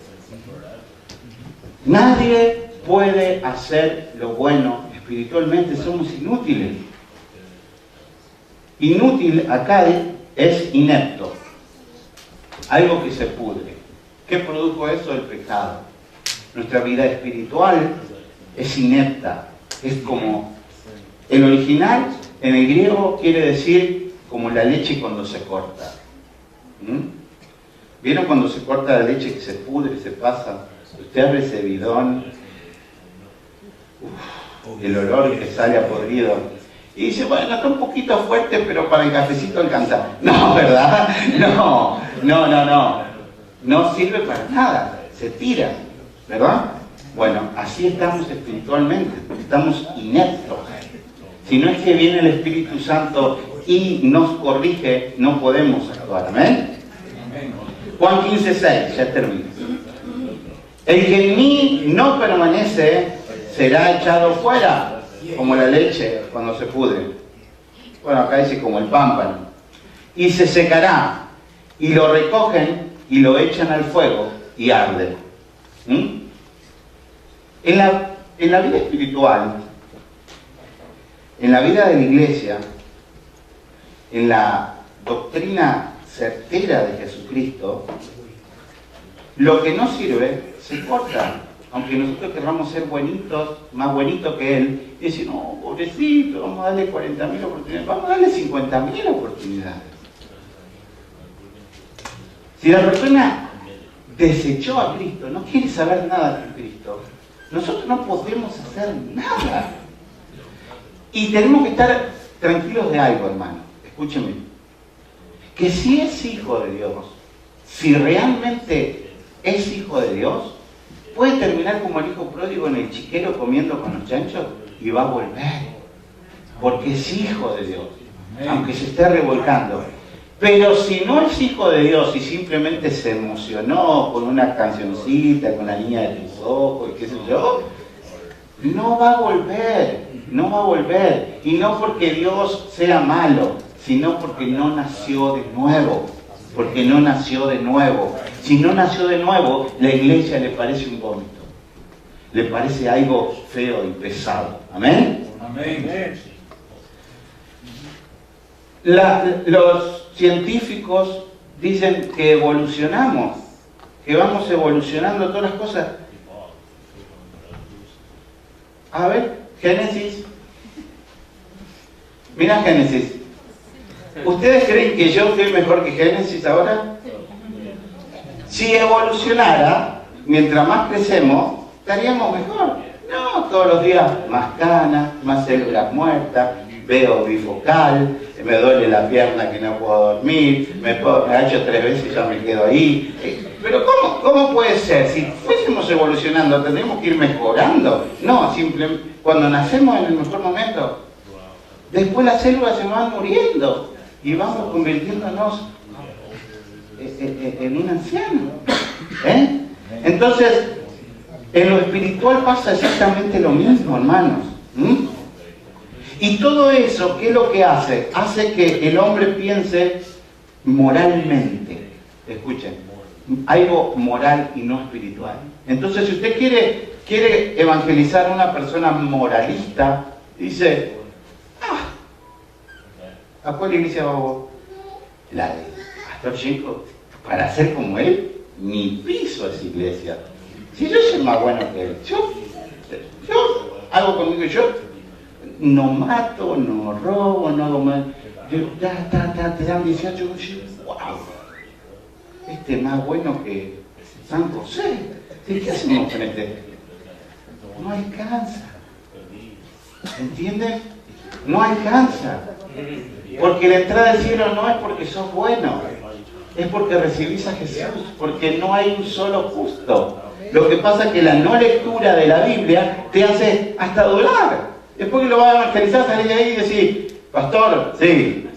Nadie puede hacer lo bueno espiritualmente, somos inútiles. Inútil acá es inepto. Algo que se pudre. ¿Qué produjo eso? El pecado. Nuestra vida espiritual es inepta. Es como... El original, en el griego, quiere decir como la leche cuando se corta. ¿Vieron cuando se corta la leche que se pudre, se pasa? Usted abre ese bidón, el olor que sale a podrido. Y dice, bueno, está un poquito fuerte, pero para el cafecito alcanza. No, ¿verdad? No. No sirve para nada, se tira, ¿verdad? Bueno, así estamos espiritualmente, estamos ineptos. Si no es que viene el Espíritu Santo y nos corrige, no podemos actuar. ¿Amén? Juan 15:6, ya termino. El que en mí no permanece será echado fuera, como la leche cuando se pudre. Bueno, acá dice como el pámpano. Y se secará, y lo recogen y lo echan al fuego y arde. En la vida espiritual, en la vida de la iglesia, en la doctrina certera de Jesucristo, lo que no sirve se corta. Aunque nosotros queramos ser buenitos, más buenitos que Él, y decir, no, pobrecito, vamos a darle 40.000 oportunidades, vamos a darle 50.000 oportunidades. Si la persona desechó a Cristo, no quiere saber nada de Cristo, nosotros no podemos hacer nada. Y tenemos que estar tranquilos de algo, hermano. Escúcheme. Que si es hijo de Dios, si realmente es hijo de Dios, puede terminar como el hijo pródigo en el chiquero comiendo con los chanchos y va a volver. Porque es hijo de Dios, aunque se esté revolcando. Pero si no es hijo de Dios y simplemente se emocionó con una cancioncita, con la niña de tus ojos y qué sé yo, no va a volver, no va a volver. Y no porque Dios sea malo, sino porque no nació de nuevo. Porque no nació de nuevo. Si no nació de nuevo, la iglesia le parece un vómito. Le parece algo feo y pesado. ¿Amén? Amén. Los científicos dicen que evolucionamos, que vamos evolucionando todas las cosas. A ver, Génesis. Mira Génesis. ¿Ustedes creen que yo soy mejor que Génesis ahora? Si evolucionara, mientras más crecemos, estaríamos mejor. No, todos los días más canas, más células muertas, veo bifocal, me duele la pierna que no puedo dormir, me ha hecho 3 veces y ya me quedo ahí. Pero ¿cómo puede ser? Si fuésemos evolucionando, tendríamos que ir mejorando. No, simplemente cuando nacemos en el mejor momento, después las células se van muriendo y vamos convirtiéndonos en un anciano. Entonces, en lo espiritual pasa exactamente lo mismo, hermanos. Y todo eso, ¿qué es lo que hace? Hace que el hombre piense moralmente. Escuchen, algo moral y no espiritual. Entonces, si usted quiere evangelizar a una persona moralista, dice, ¿a cuál iglesia va vos? La de Pastor Chico. Para ser como él, ni piso esa iglesia. Si yo soy más bueno que él, yo hago conmigo, yo no mato, no robo, no hago mal. Te dan 18, yo, wow, este es más bueno que San José. ¿Qué hacemos con este? No alcanza. ¿Entienden? No alcanza. Porque la entrada al cielo no es porque sos bueno, es porque recibís a Jesús, porque no hay un solo justo. Lo que pasa es que la no lectura de la Biblia te hace hasta dudar. Después que lo vas a evangelizar, salís de ahí y decís, pastor, sí,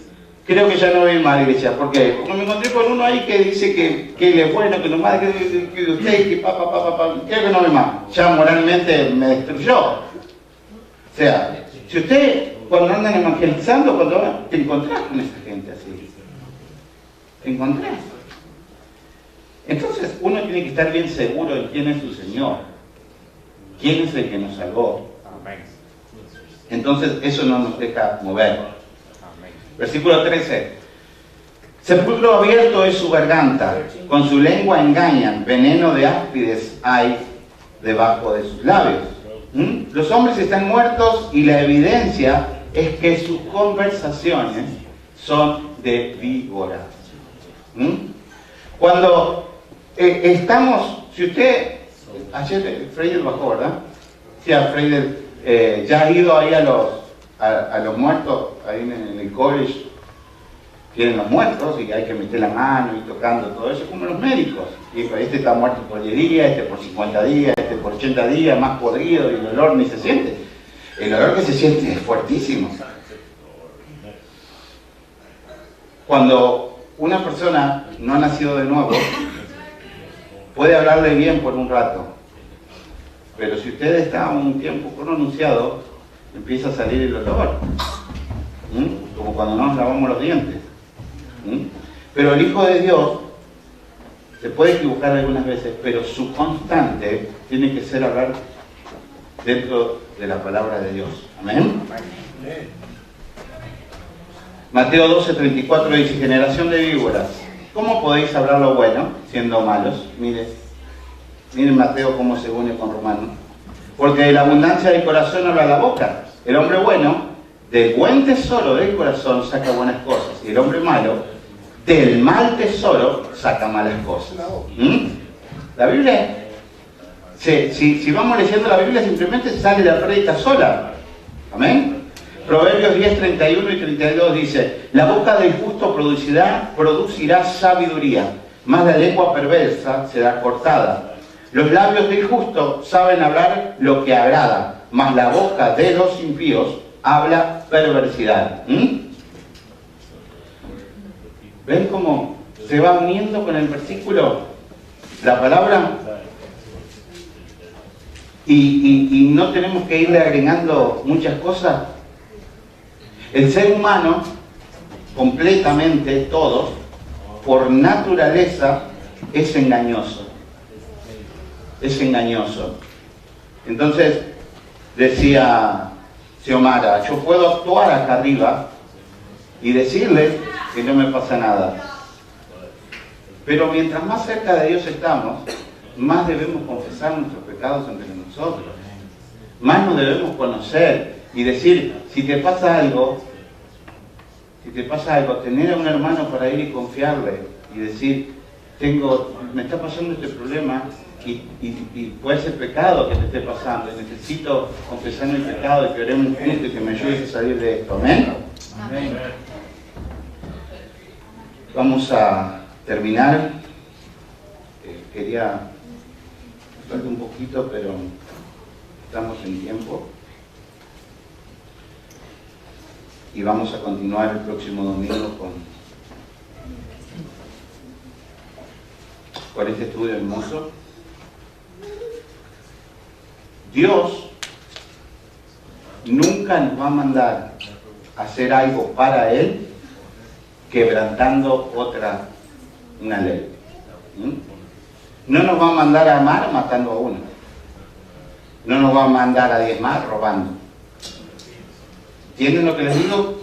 creo que ya no voy más a la iglesia. ¿Por qué? Porque me encontré con uno ahí que dice que él es bueno, que no más, que usted, que creo que no ve más. Ya moralmente me destruyó. O sea, si usted, cuando andan evangelizando, cuando te encontrás con esa gente así, te encontrás. Entonces, uno tiene que estar bien seguro de quién es su Señor, quién es el que nos salvó. Entonces, eso no nos deja mover. Versículo 13. Sepulcro abierto es su garganta, con su lengua engañan, veneno de áspides hay debajo de sus labios. Los hombres están muertos y la evidencia es que sus conversaciones son de víboras. Cuando estamos, si usted, ayer Freider bajó, ¿verdad? Sí, a Freider ya ha ido ahí a a los muertos ahí en el college, tienen los muertos y hay que meter la mano y tocando todo eso, como los médicos. Y este está muerto por 10 días, este por 50 días, este por 80 días, más podrido, y el olor ni se siente. El olor que se siente es fuertísimo. Cuando una persona no ha nacido de nuevo, puede hablarle bien por un rato, pero si usted está un tiempo pronunciado, empieza a salir el olor, como cuando nos lavamos los dientes. Pero el Hijo de Dios se puede equivocar algunas veces, pero su constante tiene que ser hablar dentro de la palabra de Dios. Amén. Mateo 12:34 dice: generación de víboras, ¿cómo podéis hablar lo bueno siendo malos? Miren Mateo cómo se une con Romanos. Porque de la abundancia del corazón habla la boca. El hombre bueno, del buen tesoro del corazón saca buenas cosas, y el hombre malo, del mal tesoro saca malas cosas. La Biblia, si vamos leyendo la Biblia, simplemente sale la prédica sola. Amén. Proverbios 10, 31 y 32 dice: la boca del justo producirá sabiduría, mas la lengua perversa será cortada. Los labios del justo saben hablar lo que agrada, mas la boca de los impíos habla perversidad. ¿Ven cómo se va uniendo con el versículo la palabra? Y no tenemos que irle agregando muchas cosas. El ser humano, completamente, todos, por naturaleza, es engañoso. Es engañoso. Entonces, decía Xiomara, yo puedo actuar acá arriba y decirles que no me pasa nada. Pero mientras más cerca de Dios estamos, más debemos confesar nuestros pecados entre nosotros. Más nos debemos conocer y decir, si te pasa algo, tener a un hermano para ir y confiarle y decir, me está pasando este problema y puede ser pecado que te esté pasando, y necesito confesar mi pecado y que oremos juntos y que me ayudes a salir de esto. ¿Amén? Amén. Vamos a terminar. Quería falta un poquito, pero estamos en tiempo. Y vamos a continuar el próximo domingo con este estudio hermoso. Dios nunca nos va a mandar a hacer algo para Él quebrantando una ley. No nos va a mandar a amar matando a uno. No nos va a mandar a diezmar robando. ¿Entienden lo que les digo?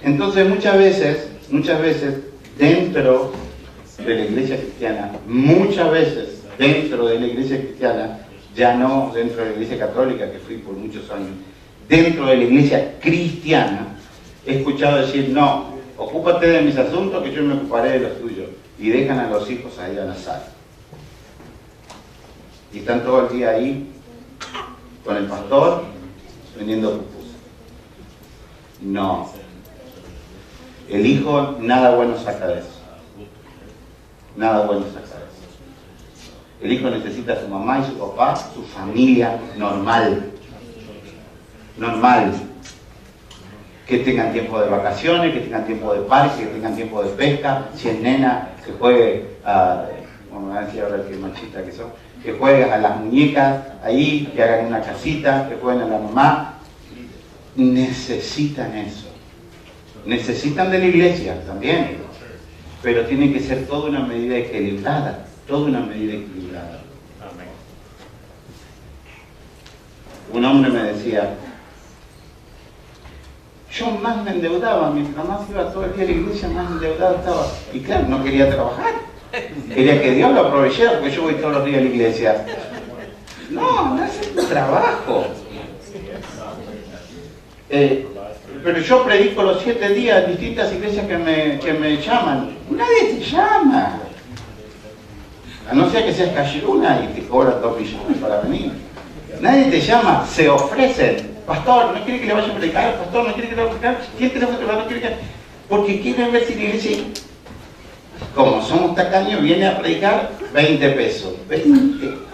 Entonces muchas veces, dentro de la iglesia cristiana, ya no dentro de la iglesia católica, que fui por muchos años, dentro de la iglesia cristiana, he escuchado decir, no, ocúpate de mis asuntos que yo me ocuparé de los tuyos. Y dejan a los hijos ahí al azar. Y están todo el día ahí con el pastor vendiendo pupusas. No. El hijo nada bueno saca de eso. Nada bueno saca de eso. El hijo necesita a su mamá y su papá, su familia normal. Normal. Que tengan tiempo de vacaciones, que tengan tiempo de parque, que tengan tiempo de pesca. Si es nena, que juegue a... Vamos a decir ahora que machista que son. Que jueguen a las muñecas ahí, que hagan una casita, que jueguen a la mamá. Necesitan eso. Necesitan de la iglesia también. Pero tiene que ser toda una medida equilibrada. Toda una medida equilibrada. Un hombre me decía, yo más me endeudaba, mientras más iba todo el día a la iglesia, más endeudado estaba. Y claro, no quería trabajar. Quería que Dios lo aprovechara, porque yo voy todos los días a la iglesia. No es tu trabajo. Pero yo predico los 7 días en distintas iglesias que me llaman. Nadie te llama. A no ser que seas cachiruna y te cobran 2 millones para venir. Nadie te llama, se ofrecen pastor, ¿no quiere que le vaya a predicar? Pastor, ¿no quiere que le vaya a predicar? ¿Quién tenemos que no quiere que...? Porque quieren ver si la iglesia, como somos tacaños, viene a predicar 20 pesos. 20.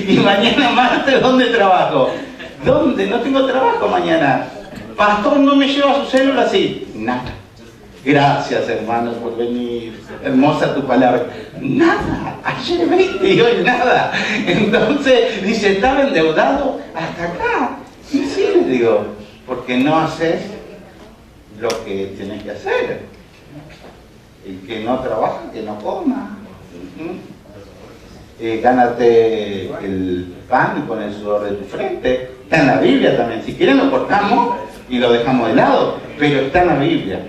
Y mañana martes, ¿dónde trabajo? ¿Dónde? No tengo trabajo mañana. Pastor, ¿no me lleva su célula? Sí. Nada. Gracias, hermano, por venir. Hermosa tu palabra. Nada. Ayer 20 y hoy nada. Entonces, dice, ¿estaba endeudado? Hasta acá. Y sí, le digo, porque no haces lo que tienes que hacer. El que no trabaja, que no coma. Gánate el pan con el sudor de tu frente. Está en la Biblia también. Si quieren lo cortamos y lo dejamos de lado, pero está en la Biblia.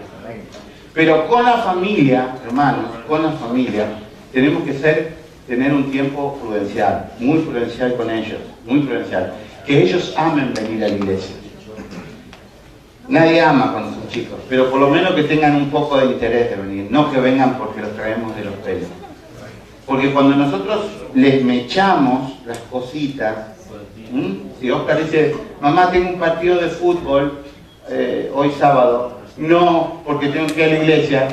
Pero con la familia, hermanos, con la familia, tenemos que tener un tiempo prudencial, muy prudencial con ellos, muy prudencial. Que ellos amen venir a la iglesia. Nadie ama con sus chicos, pero por lo menos que tengan un poco de interés de venir, no que vengan porque los traemos de los pelos. Porque cuando nosotros les mechamos las cositas, si Oscar dice, mamá, tengo un partido de fútbol hoy sábado, no, porque tengo que ir a la iglesia,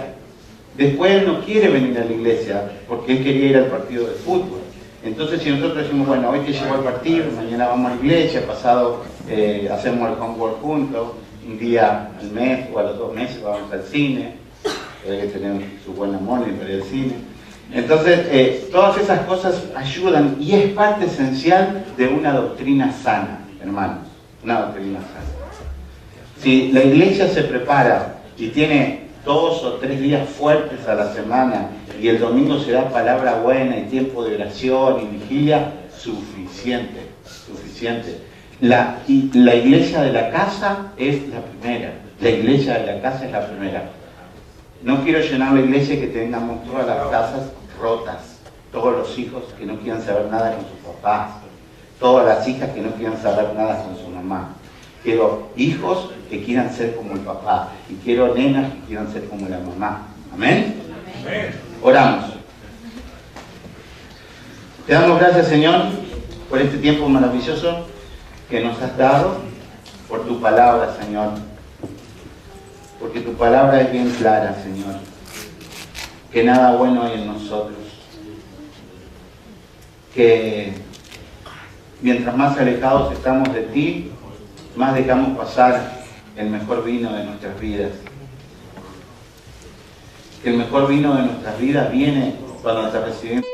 después él no quiere venir a la iglesia porque él quería ir al partido de fútbol. Entonces si nosotros decimos, bueno, hoy te llevo al partido, mañana vamos a la iglesia, pasado hacemos el homework juntos, un día al mes o a los 2 meses vamos al cine, hay que tener su buen amor para ir al cine. Entonces, todas esas cosas ayudan y es parte esencial de una doctrina sana, hermanos, una doctrina sana. Si la iglesia se prepara y tiene 2 o 3 días fuertes a la semana y el domingo se da palabra buena y tiempo de oración y vigilia, suficiente, suficiente. La iglesia de la casa es la primera, la iglesia de la casa es la primera. No quiero llenar la iglesia y que tengamos todas las casas rotas, todos los hijos que no quieran saber nada con sus papás, todas las hijas que no quieran saber nada con su mamá. Quiero hijos que quieran ser como el papá y quiero nenas que quieran ser como la mamá. ¿Amén? Amén. Oramos. Te damos gracias, Señor, por este tiempo maravilloso que nos has dado, por tu palabra, Señor. Porque tu palabra es bien clara, Señor. Que nada bueno hay en nosotros. Que mientras más alejados estamos de ti, más dejamos pasar el mejor vino de nuestras vidas. Que el mejor vino de nuestras vidas viene cuando te recibimos.